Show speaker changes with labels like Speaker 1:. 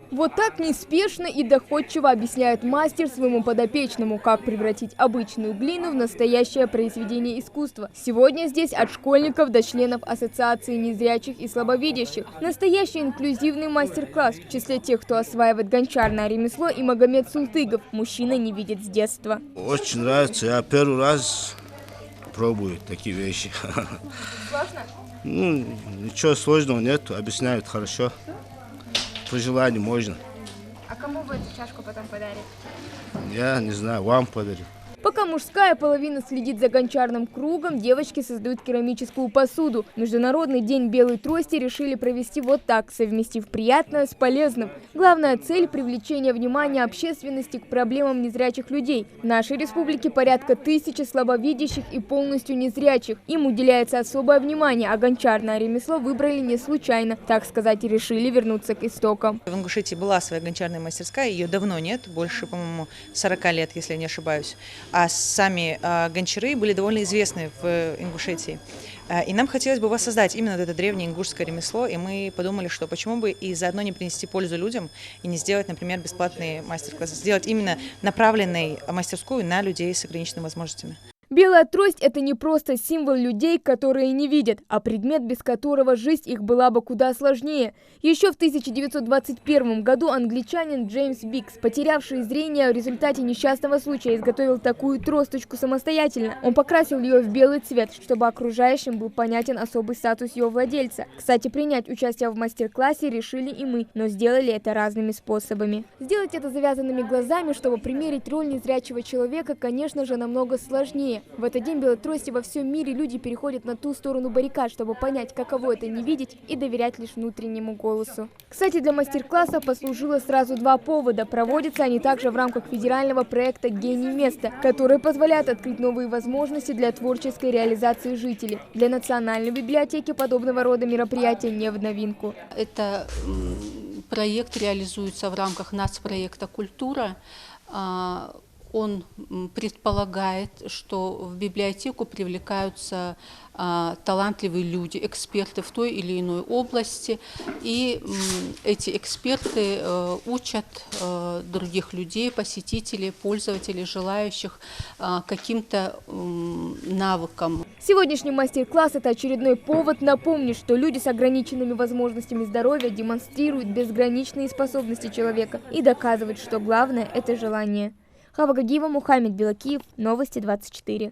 Speaker 1: Вот так неспешно и доходчиво объясняет мастер своему подопечному, как превратить обычную глину в настоящее произведение искусства. Сегодня здесь от школьников до членов Ассоциации незрячих и слабовидящих. Настоящий инклюзивный мастер-класс. В числе тех, кто осваивает гончарное ремесло, и Магомед Султыгов. Мужчина не видит с детства.
Speaker 2: Очень нравится. Я первый раз пробую такие вещи.
Speaker 1: Сложно?
Speaker 2: Ничего сложного нет. Объясняют хорошо. По желанию можно.
Speaker 1: А кому вы эту чашку потом подарите?
Speaker 2: Я не знаю, вам подарю.
Speaker 1: Пока мужская половина следит за гончарным кругом, девочки создают керамическую посуду. Международный день белой трости решили провести вот так, совместив приятное с полезным. Главная цель – привлечение внимания общественности к проблемам незрячих людей. В нашей республике порядка 1000 слабовидящих и полностью незрячих. Им уделяется особое внимание, а гончарное ремесло выбрали не случайно. Так сказать, решили вернуться к истокам.
Speaker 3: В Ингушетии была своя гончарная мастерская, ее давно нет, больше, по-моему, 40 лет, если я не ошибаюсь. А сами гончары были довольно известны в Ингушетии. И нам хотелось бы воссоздать именно это древнее ингушское ремесло, и мы подумали, что почему бы и заодно не принести пользу людям и не сделать, например, бесплатные мастер-классы, сделать именно направленную мастерскую на людей с ограниченными возможностями.
Speaker 1: Белая трость – это не просто символ людей, которые не видят, а предмет, без которого жизнь их была бы куда сложнее. Еще в 1921 году англичанин Джеймс Бикс, потерявший зрение в результате несчастного случая, изготовил такую тросточку самостоятельно. Он покрасил ее в белый цвет, чтобы окружающим был понятен особый статус ее владельца. Кстати, принять участие в мастер-классе решили и мы, но сделали это разными способами. Сделать это завязанными глазами, чтобы примерить роль незрячего человека, конечно же, намного сложнее. В этот день белой трости во всем мире люди переходят на ту сторону баррикад, чтобы понять, каково это не видеть и доверять лишь внутреннему голосу. Кстати, для мастер-класса послужило сразу два повода. Проводятся они также в рамках федерального проекта «Гений места», который позволяет открыть новые возможности для творческой реализации жителей. Для национальной библиотеки подобного рода мероприятия не в новинку.
Speaker 4: Это проект реализуется в рамках нацпроекта «Культура». Он предполагает, что в библиотеку привлекаются талантливые люди, эксперты в той или иной области. И эти эксперты учат других людей, посетителей, пользователей, желающих каким-то навыкам.
Speaker 1: Сегодняшний мастер-класс – это очередной повод напомнить, что люди с ограниченными возможностями здоровья демонстрируют безграничные способности человека и доказывают, что главное – это желание. Хава Гагиева, Мухаммед Белакиев, Новости 24.